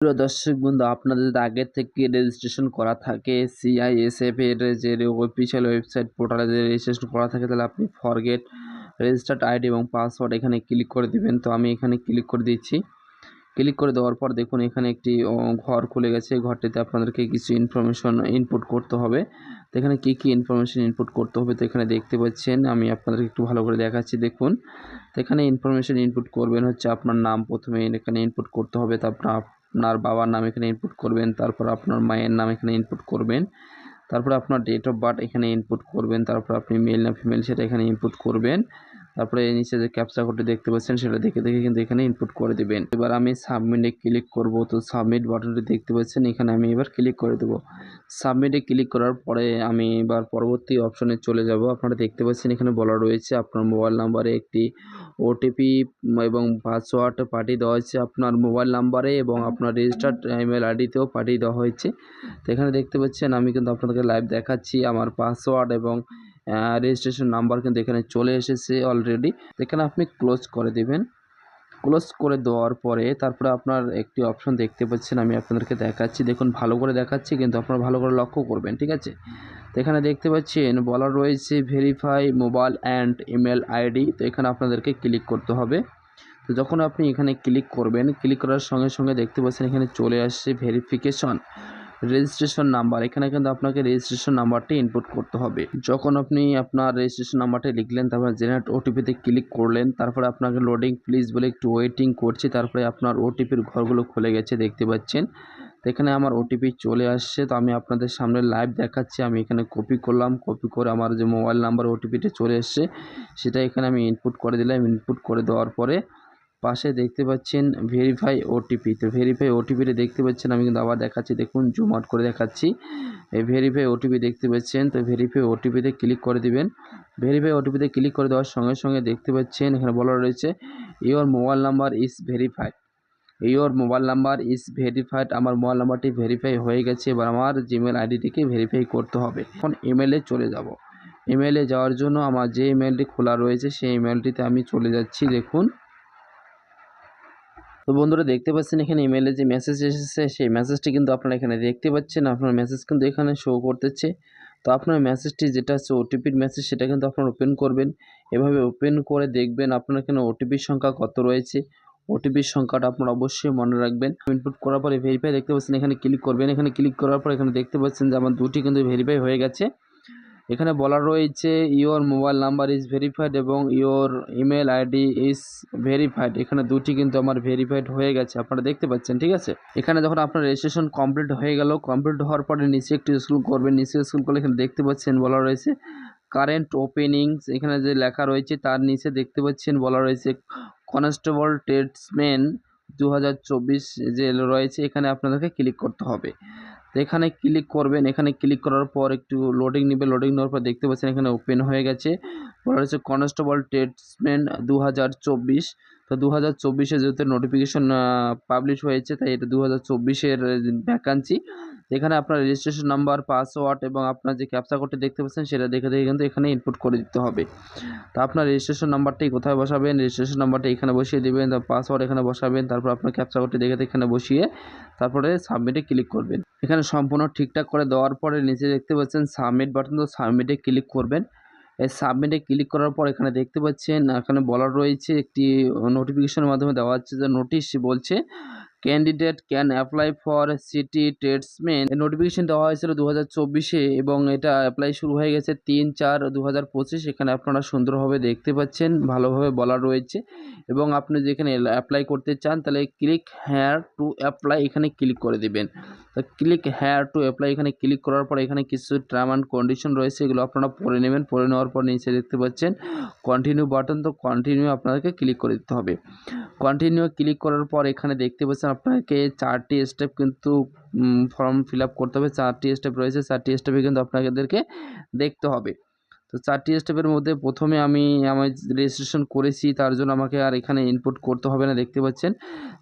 প্রিয় দর্শক বন্ধু, আপনাদের যদি আগে থেকে রেজিস্ট্রেশন করা থাকে সিআইএসএফ এর যে অফিসিয়াল ওয়েবসাইট পোর্টালে যে রেজিস্ট্রেশন করা থাকে, তাহলে আপনি ফরগেট রেজিস্টার্ড আইডি এবং পাসওয়ার্ড এখানে ক্লিক করে দিবেন। তো আমি এখানে ক্লিক করে দিচ্ছি। ক্লিক করে দেওয়ার পর দেখুন এখানে একটি ঘর খুলে গেছে। ঘরটিতে আপনাদেরকে কিছু ইনফরমেশন ইনপুট করতে হবে। তো এখানে কী ইনফরমেশন ইনপুট করতে হবে তো এখানে দেখতে পাচ্ছেন। আমি আপনাদেরকে একটু ভালো করে দেখাচ্ছি, দেখুন। তো এখানে ইনফরমেশন ইনপুট করবেন হচ্ছে আপনার নাম প্রথমে এখানে ইনপুট করতে হবে। তারপর আপনার বাবার নাম এখানে ইনপুট করবেন। তারপর আপনার মায়ের নাম এখানে ইনপুট করবেন। তারপরে আপনার ডেট অফ বার্থ এখানে ইনপুট করবেন। তারপর আপনি মেল না ফিমেল সেটা এখানে ইনপুট করবেন। তারপরে নিচে যে ক্যাপচা কোডটি দেখতে পাচ্ছেন সেটা দেখে কিন্তু এখানে ইনপুট করে দেবেন। এবার আমি সাবমিটে ক্লিক করব। তো সাবমিট বাটনটি দেখতে পাচ্ছেন, এখানে আমি এবার ক্লিক করে দেব। সাবমিটে ক্লিক করার পরে আমি এবার পরবর্তী অপশনে চলে যাব। আপনারা দেখতে পাচ্ছেন এখানে বলা রয়েছে আপনার মোবাইল নাম্বারে একটি ওটিপি এবং পাসওয়ার্ড পাঠিয়ে দেওয়া হয়েছে আপনার মোবাইল নাম্বারে এবং আপনার রেজিস্টার্ড ইমেল আইডিতেও পাঠিয়ে দেওয়া হয়েছে। তো এখানে দেখতে পাচ্ছেন আমি কিন্তু আপনাদেরকে লাইভ দেখাচ্ছি আমার পাসওয়ার্ড এবং রেজিস্ট্রেশন নাম্বার কিন্তু এখানে চলে এসেছে অলরেডি। এখানে আপনি ক্লোজ করে দেবেন। ক্লোজ করে দেওয়ার পরে তারপরে আপনার একটি অপশন দেখতে পাচ্ছেন, আমি আপনাদেরকে দেখাচ্ছি, দেখুন ভালো করে দেখাচ্ছি কিন্তু আপনারা ভালো করে লক্ষ্য করবেন, ঠিক আছে। তো এখানে দেখতে পাচ্ছেন বলা রয়েছে verify mobile and email ID. তো এখানে আপনাদেরকে ক্লিক করতে হবে। তো যখন আপনি এখানে ক্লিক করবেন, ক্লিক করার সঙ্গে সঙ্গে দেখতে পাচ্ছেন এখানে চলে আসছে ভেরিফিকেশন রেজিস্ট্রেশন নাম্বার। এখানে কিন্তু আপনাকে রেজিস্ট্রেশন নাম্বারটি ইনপুট করতে হবে। যখন আপনি আপনার রেজিস্ট্রেশন নাম্বারটি লিখলেন, তারপর জেনারেট ওটিপিতে ক্লিক করলেন, তারপরে আপনাকে লোডিং প্লিজ বলে একটু ওয়েটিং করছি। তারপরে আপনার ওটিপির ঘরগুলো খুলে গেছে দেখতে পাচ্ছেন। তো এখানে আমার ওটিপি চলে আসছে। তো আমি আপনাদের সামনে লাইভ দেখাচ্ছি। আমি এখানে কপি করলাম, কপি করে আমার যে মোবাইল নাম্বার ওটিপিটা চলে এসছে সেটা এখানে আমি ইনপুট করে দিলাম। ইনপুট করে দেওয়ার পরে পাশে দেখতে পাচ্ছেন ভেরিফাই ওটিপি। তো ভেরিফাই ওটিপিটা দেখতে পাচ্ছেন, আমি কিন্তু আবার দেখাচ্ছি, দেখুন জুম আউট করে দেখাচ্ছি। এই ভেরিফাই ওটিপি দেখতে পাচ্ছেন। তো ভেরিফাই ওটিপিতে ক্লিক করে দিবেন। ভেরিফাই ওটিপিতে ক্লিক করে দেওয়ার সঙ্গে সঙ্গে দেখতে পাচ্ছেন এখানে বলা রয়েছে your mobile number is verified. Your mobile number is verified. আমার মোবাইল নাম্বারটি ভেরিফাই হয়ে গেছে। এবার আমার জিমেল আইডিটিকে ভেরিফাই করতে হবে। এখন ইমেলে চলে যাব। ইমেলে যাওয়ার জন্য আমার যে ইমেলটি খোলা রয়েছে সেই ইমেলটিতে আমি চলে যাচ্ছি, দেখুন। তো বন্ধুরা দেখতে পাচ্ছেন এখানে ইমেলে যে মেসেজ এসেছে সেই মেসেজটি কিন্তু আপনারা এখানে দেখতে পাচ্ছেন। আপনার মেসেজ কিন্তু এখানে শো করতেছে। তো আপনার মেসেজটি যেটা হচ্ছে ওটিপির মেসেজ সেটা কিন্তু আপনারা ওপেন করবেন। এভাবে ওপেন করে দেখবেন আপনার এখানে ওটিপির সংখ্যা কত রয়েছে। ওটিপির সংখ্যাটা আপনারা অবশ্যই মনে রাখবেন। ইনপুট করার পরে ভেরিফাই দেখতে পাচ্ছেন, এখানে ক্লিক করবেন। এখানে ক্লিক করার পর এখানে দেখতে পাচ্ছেন যে আমার দুটি কিন্তু ভেরিফাই হয়ে গেছে। এখানে বলা রয়েছে your mobile number is verified এবং your email ID is verified. এখানে দুটি কিন্তু আমার ভেরিফাইড হয়ে গেছে, আপনারা দেখতে পাচ্ছেন, ঠিক আছে। এখানে যখন আপনার রেজিস্ট্রেশন কমপ্লিট হয়ে গেল, কমপ্লিট হওয়ার পরে নিচে একটু স্ক্রল করবেন। নিচে স্ক্রল করলে এখানে দেখতে পাচ্ছেন বলা রয়েছে কারেন্ট ওপেনিংস। এখানে যে লেখা রয়েছে তার নিচে দেখতে পাচ্ছেন বলা রয়েছে কনস্টেবল ট্রেডসম্যান 2024 যে রয়েছে, এখানে আপনাদেরকে ক্লিক করতে হবে। তো এখানে ক্লিক করবেন। এখানে ক্লিক করার পর একটু লোডিং নেবে। লোডিং নেওয়ার পর দেখতে পাচ্ছেন এখানে ওপেন হয়ে গেছে। বলা হচ্ছে কনস্টেবল ট্রেডসম্যান 2024। তো 2024-এ যেহেতু নোটিফিকেশন পাবলিশ হয়েছে, তাই এটা 2024-এর ভ্যাকান্সি। এখানে আপনার রেজিস্ট্রেশন নাম্বার, পাসওয়ার্ড এবং আপনার যে ক্যাপচা কোডটি দেখতে পাচ্ছেন সেটা দেখে কিন্তু এখানে ইনপুট করে দিতে হবে। তো আপনার রেজিস্ট্রেশন নাম্বারটি কোথায় বসাবেন, রেজিস্ট্রেশন নাম্বারটা এখানে বসিয়ে দেবেন। তার পাসওয়ার্ড এখানে বসাবেন। তারপর আপনার ক্যাপচা কোডটি দেখে এখানে বসিয়ে তারপরে সাবমিটে ক্লিক করবেন। এখানে সম্পূর্ণ ঠিকঠাক করে দেওয়ার পরে নিচে দেখতে পাচ্ছেন সাবমিট বাটন। তো সাবমিটে ক্লিক করবেন। এই সাবমিটে ক্লিক করার পর এখানে দেখতে পাচ্ছেন এখানে বলা রয়েছে একটি নোটিফিকেশনের মাধ্যমে দেওয়া হচ্ছে যে নোটিশ বলছে candidate can apply for city tradesman. এই নোটিফিকেশন দেওয়া হয়েছিল 2024-এ এবং এটা অ্যাপ্লাই শুরু হয়ে গেছে 3/4/2025। এখানে আপনারা সুন্দরভাবে দেখতে পাচ্ছেন, ভালোভাবে বলা রয়েছে। এবং আপনি যেখানে অ্যাপ্লাই করতে চান তাহলে ক্লিক হেয়ার টু অ্যাপ্লাই এখানে ক্লিক করে দেবেন। তো ক্লিক হেয়ার টু অ্যাপ্লাই এখানে ক্লিক করার পর এখানে কিছু টার্ম অ্যান্ড কন্ডিশন রয়েছে, এগুলো আপনারা পড়ে নেবেন। পড়ে নেওয়ার পর নিচে দেখতে পাচ্ছেন কন্টিনিউ বাটন। তো কন্টিনিউ আপনাদেরকে ক্লিক করে দিতে হবে। কন্টিনিউ ক্লিক করার পর এখানে দেখতে পাচ্ছেন আপনাকে 4টি স্টেপ কিন্তু ফর্ম ফিল আপ করতে হবে। 4টি স্টেপ রয়েছে, 4টি স্টেপে কিন্তু আপনাদেরকে দেখতে হবে। তো 4টি স্টেপের মধ্যে প্রথমে আমি আমার রেজিস্ট্রেশন করেছি তার জন্য আমাকে আর এখানে ইনপুট করতে হবে না, দেখতে পাচ্ছেন।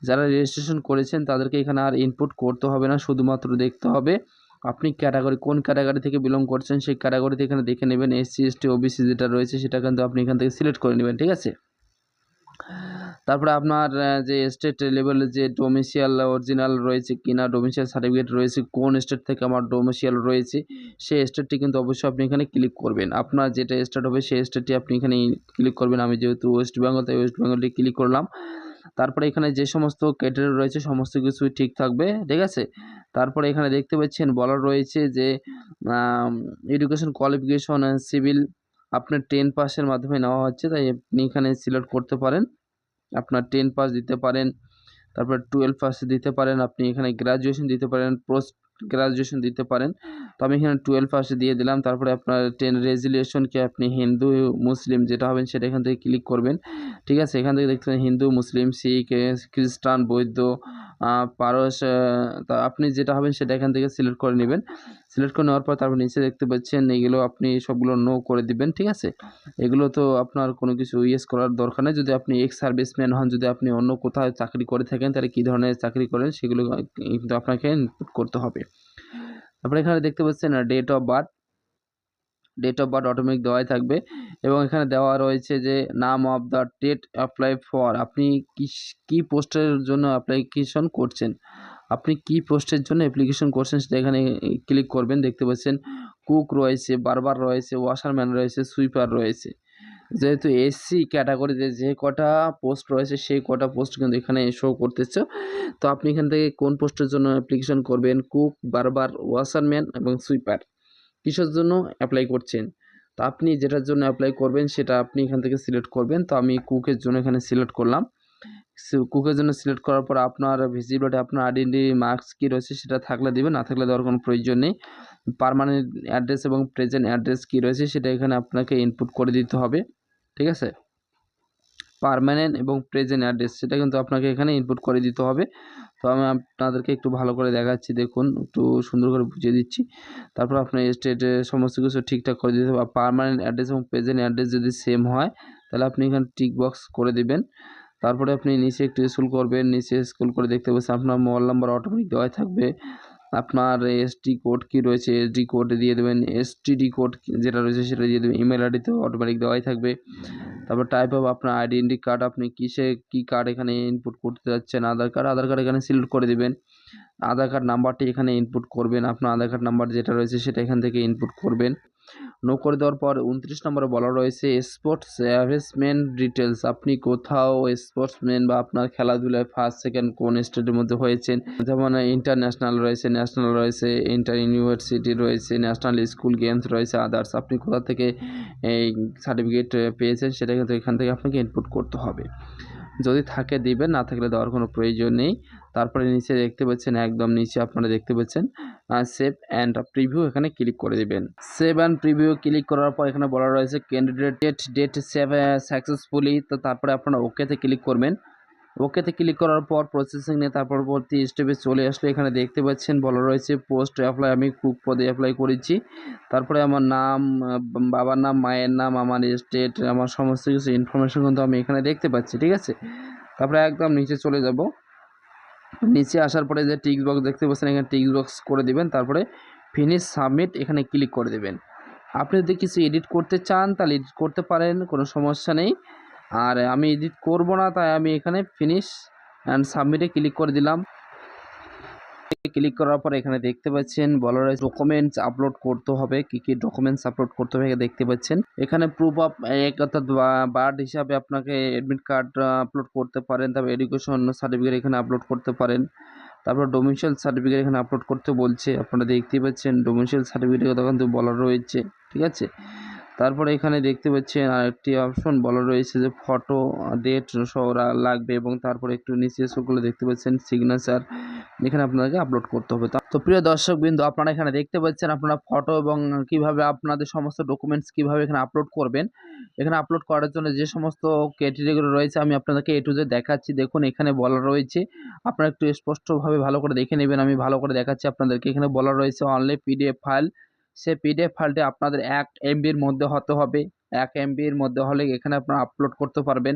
যারা রেজিস্ট্রেশন করেছেন তাদেরকে এখানে আর ইনপুট করতে হবে না, শুধুমাত্র দেখতে হবে আপনি ক্যাটাগরি কোন ক্যাটাগরি থেকে বিলং করছেন সেই ক্যাটাগরিতে এখানে দেখে নেবেন। SC ST OBC যেটা রয়েছে সেটা কিন্তু আপনি এখান থেকে সিলেক্ট করে নেবেন, ঠিক আছে। তারপরে আপনার যে স্টেট লেভেলের যে ডোমিসাইল অরিজিনাল রয়েছে কিনা, ডোমিসাইল সার্টিফিকেট রয়েছে, কোন স্টেট থেকে আমার ডোমিসাইল রয়েছে সেই স্টেটটি কিন্তু অবশ্যই আপনি এখানে ক্লিক করবেন। আপনার যেটা স্টেট হবে সেই স্টেটটি আপনি এখানে ক্লিক করবেন। আমি যেহেতু ওয়েস্ট বেঙ্গল, তাই ওয়েস্ট বেঙ্গলটি ক্লিক করলাম। তারপরে এখানে যে সমস্ত ক্যাটেগরি রয়েছে সমস্ত কিছুই ঠিক থাকবে, ঠিক আছে। তারপরে এখানে দেখতে পাচ্ছেন বলা রয়েছে যে এডুকেশন কোয়ালিফিকেশন সিভিল আপনার 10 পাসের মাধ্যমে নেওয়া হচ্ছে, তাই আপনি এখানে সিলেক্ট করতে পারেন। আপনার 10 পাস দিতে পারেন, তারপর 12 পাস দিতে পারেন, আপনি এখানে গ্র্যাজুয়েশন দিতে পারেন, পোস্ট গ্র্যাজুয়েশন দিতে পারেন। তো আমি এখানে 12 পাস দিয়ে দিলাম। তারপরে আপনার 10 রেজুলেশনকে আপনি হিন্দু মুসলিম যেটা হবেন সেটা এখান থেকে ক্লিক করবেন, ঠিক আছে। এখান থেকে দেখতে পাবেন হিন্দু, মুসলিম, শিখ, খ্রিস্টান, বৌদ্ধ, পারস, তা আপনি যেটা হবেন সেটা এখান থেকে সিলেক্ট করে নেবেন। সিলেক্ট করে নেওয়ার পর তারপর নিচে দেখতে পাচ্ছেন এগুলো আপনি সবগুলো নো করে দিবেন, ঠিক আছে। এগুলো তো আপনার কোনো কিছু ইয়েস করার দরকার নেই। যদি আপনি এক্স সার্ভিসম্যান হন, যদি আপনি অন্য কোথাও চাকরি করে থাকেন, তাহলে কী ধরনের চাকরি করেন সেগুলো কিন্তু আপনাকে ইনপুট করতে হবে। তারপরে এখানে দেখতে পাচ্ছেন ডেট অফ বার্থ অটোমেটিক দেওয়াই থাকবে এবং এখানে দেওয়া রয়েছে যে নাম of the date apply for, আপনি কী পোস্টের জন্য অ্যাপ্লিকেশন করছেন, আপনি কী পোস্টের জন্য অ্যাপ্লিকেশন করছেন সেটা এখানে ক্লিক করবেন। দেখতে পাচ্ছেন কুক রয়েছে, বারবার রয়েছে, ওয়াশারম্যান রয়েছে, সুইপার রয়েছে। যেহেতু এসসি ক্যাটাগরিতে যে কটা পোস্ট রয়েছে সেই কটা পোস্ট কিন্তু এখানে শো করতেছে। তো আপনি এখান থেকে কোন পোস্টের জন্য অ্যাপ্লিকেশন করবেন, কুক, বারবার, ওয়াশারম্যান এবং সুইপার কিসের জন্য অ্যাপ্লাই করছেন। তো আপনি যেটার জন্য অ্যাপ্লাই করবেন সেটা আপনি এখান থেকে সিলেক্ট করবেন। তো আমি কুকের জন্য এখানে সিলেক্ট করলাম। কুকের জন্য সিলেক্ট করার পর আপনার ভিজিবিলিটি, আপনার আইডেন্টি মার্কস কী রয়েছে সেটা থাকলে দিবেন, না থাকলে দেওয়ার কোনো প্রয়োজন নেই। পার্মানেন্ট অ্যাড্রেস এবং প্রেজেন্ট অ্যাড্রেস কী রয়েছে সেটা এখানে আপনাকে ইনপুট করে দিতে হবে, ঠিক আছে। পার্মানেন্ট এবং প্রেজেন্ট অ্যাড্রেস সেটা কিন্তু আপনাকে এখানে ইনপুট করে দিতে হবে। তো আমি আপনাদেরকে একটু ভালো করে দেখাচ্ছি, দেখুন একটু সুন্দর করে বুঝিয়ে দিচ্ছি। তারপর আপনার স্টেটে সমস্ত কিছু ঠিকঠাক করে দিতে হবে। পার্মানেন্ট অ্যাড্রেস এবং প্রেজেন্ট অ্যাড্রেস যদি সেম হয় তাহলে আপনি এখানে টিক বক্স করে দিবেন। তারপরে আপনি নিচে একটু স্ক্রল করবেন, নিচে স্ক্রল করে দেখতে পাচ্ছেন আপনার মোবাইল নাম্বার অটোমেটিক দেওয়াই থাকবে। আপনার এসটি কোড কী রয়েছে এসডি কোড দিয়ে দেবেন, এসটিডি কোড যেটা রয়েছে সেটা দিয়ে দেবেন। ইমেল আইডিতেও অটোমেটিক দেওয়াই থাকবে। তারপর টাইপ অফ আপনার আইডেন্টি কার্ড, আপনি কী কার্ড এখানে ইনপুট করতে যাচ্ছেন, আধার কার্ড এখানে সিলেক্ট করে দিবেন। আধার কার্ড নাম্বারটি এখানে ইনপুট করবেন, আপনার আধার কার্ড নাম্বার যেটা রয়েছে সেটা এখান থেকে ইনপুট করবেন। নো করে দেওয়ার পর 29 নম্বরে বলা রয়েছে স্পোর্টস অ্যাভেসমেন্ট ডিটেলস, আপনি কোথাও স্পোর্টসম্যান বা আপনার খেলাধুলায় ফার্স্ট সেকেন্ড কোন স্টেটের মধ্যে হয়েছেন, যেমন ইন্টারন্যাশনাল রয়েছে, ন্যাশনাল রয়েছে, ইন্টার ইউনিভার্সিটি রয়েছে, ন্যাশনাল স্কুল গেমস রয়েছে, আদার্স আপনি কোথা থেকে এই সার্টিফিকেট পেয়েছেন সেটা কিন্তু এখান থেকে আপনাকে ইনপুট করতে হবে। যদি থাকে দিবেন, না থাকলে দেওয়ার কোনো প্রয়োজন নেই। তারপরে নিচে দেখতে পাচ্ছেন, একদম নিচে আপনারা দেখতে পাচ্ছেন সেভ অ্যান্ড প্রিভিউ, এখানে ক্লিক করে দিবেন। সেভ অ্যান্ড প্রিভিউ ক্লিক করার পর এখানে বলা রয়েছে ক্যান্ডিডেট ডেট সেভ সাকসেসফুলি, তো তারপরে আপনারা ওকেতে ক্লিক করবেন। ওকেতে ক্লিক করার পর প্রসেসিং নিয়ে তার পরবর্তী স্টেপে চলে আসলে এখানে দেখতে পাচ্ছেন বলা রয়েছে পোস্ট অ্যাপ্লাই, আমি কুক পদে অ্যাপ্লাই করেছি। তারপরে আমার নাম, বাবার নাম, মায়ের নাম, আমার স্টেট, আমার সমস্ত কিছু ইনফরমেশন কিন্তু আমি এখানে দেখতে পাচ্ছি, ঠিক আছে। তারপরে একদম নিচে চলে যাব। নিচে আসার পরে যে টিক বক্স দেখতে পাচ্ছেন এখানে টিক বক্স করে দিবেন। তারপরে ফিনিশ সাবমিট এখানে ক্লিক করে দেবেন। আপনি যদি কিছু এডিট করতে চান তাহলে এডিট করতে পারেন, কোনো সমস্যা নেই। আর আমি এডিট করব না, তাই আমি এখানে ফিনিশ অ্যান্ড সাবমিটে ক্লিক করে দিলাম। ক্লিক করার পর এখানে দেখতে পাচ্ছেন বলা রয়েছে ডকুমেন্টস আপলোড করতে হবে, কী ডকুমেন্টস আপলোড করতে হবে দেখতে পাচ্ছেন। এখানে প্রুফ অফ এক অর্থাৎ বার্থ হিসাবে আপনাকে অ্যাডমিট কার্ড আপলোড করতে পারেন, তারপর এডুকেশন সার্টিফিকেট এখানে আপলোড করতে পারেন। তারপর ডোমিসাইল সার্টিফিকেট এখানে আপলোড করতে বলছে, আপনারা দেখতেই পাচ্ছেন ডোমিসাইল সার্টিফিকেটের কথা কিন্তু বলা রয়েছে, ঠিক আছে। তারপরে এখানে দেখতে পাচ্ছেন আরেকটি অপশন বলা রয়েছে যে ফটো ডেট সহ লাগবে এবং তারপরে একটু নিচে স্ক্রল দেখতে পাচ্ছেন সিগনেচার এখানে আপনাদেরকে আপলোড করতে হবে। তো প্রিয় দর্শকবৃন্দ, আপনারা এখানে দেখতে পাচ্ছেন আপনারা ফটো এবং কিভাবে আপনাদের সমস্ত ডকুমেন্টস কিভাবে এখানে আপলোড করবেন। এখানে আপলোড করার জন্য যে সমস্ত ক্যাটেগরি রয়েছে আমি আপনাদেরকে এ টু জেড দেখাচ্ছি। দেখুন এখানে বলা রয়েছে, আপনারা একটু স্পষ্টভাবে ভালো করে দেখে নেবেন, আমি ভালো করে দেখাচ্ছি আপনাদেরকে। এখানে বলা রয়েছে অনলি পিডিএফ ফাইল, সে পিডিএফ ফাইলটি আপনাদের 1 এমবির মধ্যে হতে হবে। 1 এমবির মধ্যে হলে এখানে আপনারা আপলোড করতে পারবেন।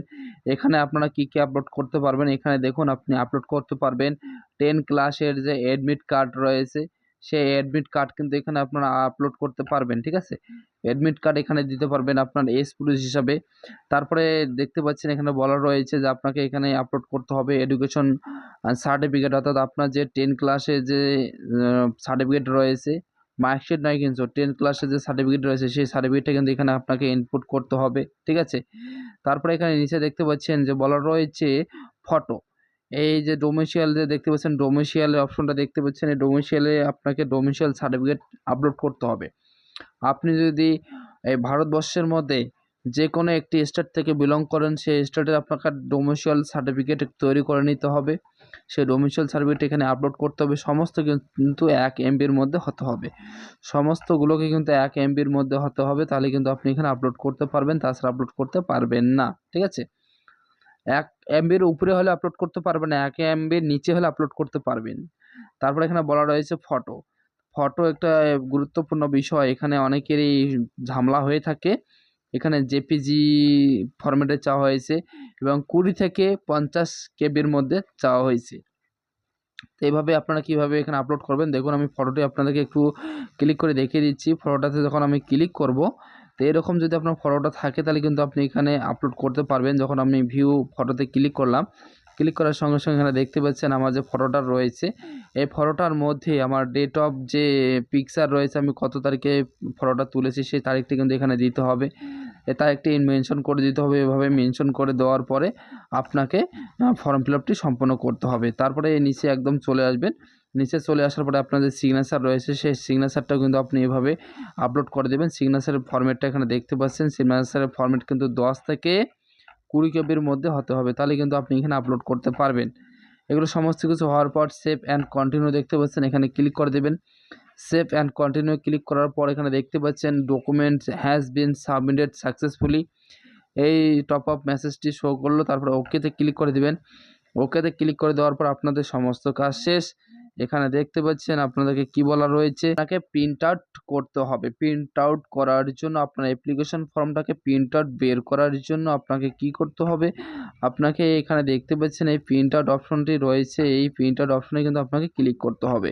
এখানে আপনারা কী আপলোড করতে পারবেন, এখানে দেখুন আপনি আপলোড করতে পারবেন 10 ক্লাসের যে অ্যাডমিট কার্ড রয়েছে সেই অ্যাডমিট কার্ড কিন্তু এখানে আপনারা আপলোড করতে পারবেন। ঠিক আছে, অ্যাডমিট কার্ড এখানে দিতে পারবেন আপনার এজ প্রুফ হিসাবে। তারপরে দেখতে পাচ্ছেন এখানে বলা রয়েছে যে আপনাকে এখানে আপলোড করতে হবে এডুকেশন সার্টিফিকেট, অর্থাৎ আপনার যে 10 ক্লাসে যে সার্টিফিকেট রয়েছে, মার্কশিট নয় কিন্তু 10 ক্লাসে যে সার্টিফিকেট রয়েছে সেই সার্টিফিকেটটা কিন্তু এখানে আপনাকে ইনপুট করতে হবে। ঠিক আছে, তারপরে এখানে নিচে দেখতে পাচ্ছেন যে বলা রয়েছে ফটো। এই যে ডোমিসিয়াল যে দেখতে পাচ্ছেন, ডোমিসিয়ালের অপশনটা দেখতে পাচ্ছেন, এই ডোমিসিয়ালে আপনাকে ডোমিসিয়াল সার্টিফিকেট আপলোড করতে হবে। আপনি যদি এই ভারতবর্ষের মধ্যে যে কোনো একটি স্টেট থেকে বিলং করেন, সেই স্টেটের আপনাকে ডোমিসিয়াল সার্টিফিকেট তৈরি করে নিতে হবে। সেই ডোমিসিয়াল সার্টিফিকেট এখানে আপলোড করতে হবে। সমস্ত কিন্তু 1 MBর মধ্যে হতে হবে। সমস্তগুলোকে কিন্তু 1 MBর মধ্যে হতে হবে, তাহলে কিন্তু আপনি এখানে আপলোড করতে পারবেন, তাছাড়া আপলোড করতে পারবেন না। ঠিক আছে, 1 MBর উপরে হলে আপলোড করতে পারবেন না, 1 MBর নিচে হলে আপলোড করতে পারবেন। তারপরে এখানে বলা রয়েছে ফটো। ফটো একটা গুরুত্বপূর্ণ বিষয়, এখানে অনেকেরই ঝামেলা হয়ে থাকে। এখানে জেপিজি ফরম্যাটে চাওয়া হয়েছে এবং 20 থেকে 50 কেবির মধ্যে চাওয়া হয়েছে। তো এইভাবে আপনারা কীভাবে এখানে আপলোড করবেন দেখুন, আমি ফটোটি আপনাদেরকে একটু ক্লিক করে দেখিয়ে দিচ্ছি। ফটোটাতে যখন আমি ক্লিক করব, তো এরকম যদি আপনার ফটোটা থাকে তাহলে কিন্তু আপনি এখানে আপলোড করতে পারবেন। যখন আমি ভিউ ফটোতে ক্লিক করলাম, ক্লিক করার সঙ্গে সঙ্গে এখানে দেখতে পাচ্ছেন আমার যে ফটোটা রয়েছে, এই ফটোটার মধ্যে আমার ডেট অফ যে পিকচার রয়েছে, আমি কত তারিখে ফটোটা তুলেছি সেই তারিখটি কিন্তু এখানে দিতে হবে। এ তারিখটি মেনশন করে দিতে হবে। এভাবে মেনশন করে দেওয়ার পরে আপনাকে ফর্ম ফিল আপটি সম্পন্ন করতে হবে। তারপরে নিচে একদম চলে আসবেন। নিচে চলে আসার পরে আপনার যে সিগনেচার রয়েছে সেই সিগনেচারটাও কিন্তু আপনি এভাবে আপলোড করে দেবেন। সিগনেচারের ফরম্যাটটা এখানে দেখতে পাচ্ছেন। সিগনেচারের ফরম্যাট কিন্তু 10 থেকে 20 কেবির মধ্যে হতে হবে, তাহলে কিন্তু আপনি এখানে আপলোড করতে পারবেন। এগুলো সমস্ত কিছু হওয়ার পর সেভ অ্যান্ড কন্টিনিউ দেখতে পাচ্ছেন, এখানে ক্লিক করে দেবেন। সেভ অ্যান্ড কন্টিনিউ ক্লিক করার পর এখানে দেখতে পাচ্ছেন documents has been submitted successfully, এই টপ আপ মেসেজটি শো করলো। তারপরে ওকেতে ক্লিক করে দিবেন। ওকেতে ক্লিক করে দেওয়ার পর আপনাদের সমস্ত কাজ শেষ। এখানে দেখতে পাচ্ছেন আপনাদেরকে কি বলা রয়েছে, আপনাকে প্রিন্ট আউট করতে হবে। প্রিন্ট আউট করার জন্য আপনার অ্যাপ্লিকেশন ফর্মটাকে প্রিন্ট আউট বের করার জন্য আপনাকে কি করতে হবে, আপনাকে এখানে দেখতে পাচ্ছেন এই প্রিন্ট আউট অপশনটি রয়েছে, এই প্রিন্ট আউট অপশনে কিন্তু আপনাকে ক্লিক করতে হবে।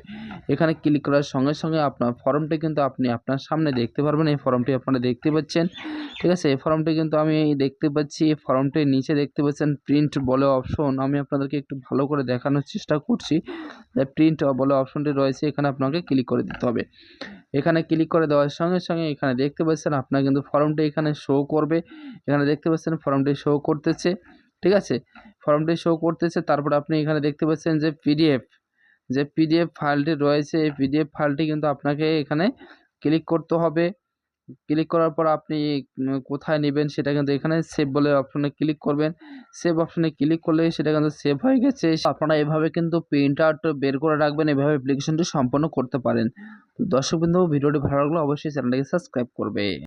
এখানে ক্লিক করার সঙ্গে সঙ্গে আপনার ফর্মটি কিন্তু আপনি আপনার সামনে দেখতে পারবেন। এই ফর্মটি আপনারা দেখতে পাচ্ছেন। ঠিক আছে, এই ফর্মটি কিন্তু আমি দেখতে পাচ্ছি। এই ফর্মটির নিচে দেখতে পাচ্ছেন প্রিন্ট বলে অপশন, আমি আপনাদেরকে একটু ভালো করে দেখানোর চেষ্টা করছি। প্রিন্ট বলে অপশনটি রয়েছে, এখানে আপনাকে ক্লিক করে দিতে হবে। এখানে ক্লিক করে দেওয়ার সঙ্গে সঙ্গে এখানে দেখতে পাচ্ছেন আপনার কিন্তু ফর্মটি এখানে শো করবে। এখানে দেখতে পাচ্ছেন ফর্মটি শো করতেছে। ঠিক আছে, ফর্মটি শো করতেছে। তারপর আপনি এখানে দেখতে পাচ্ছেন যে পিডিএফ ফাইলটি রয়েছে, এই পিডিএফ ফাইলটি কিন্তু আপনাকে এখানে ক্লিক করতে হবে। ক্লিক করার পর আপনি কোথায় নেবেন সেটা কিন্তু এখানে সেভ বলে অপশনে ক্লিক করবেন। সেভ অপশনে ক্লিক করলে সেটা কিন্তু সেভ হয়ে গেছে। আপনারা এভাবে কিন্তু প্রিন্ট আউট বের করে রাখবেন, এভাবে অ্যাপ্লিকেশনটি সম্পন্ন করতে পারেন। তো দর্শকবৃন্দ, ভিডিওটি ভালো লাগলে অবশ্যই চ্যানেলটাকে সাবস্ক্রাইব করবে।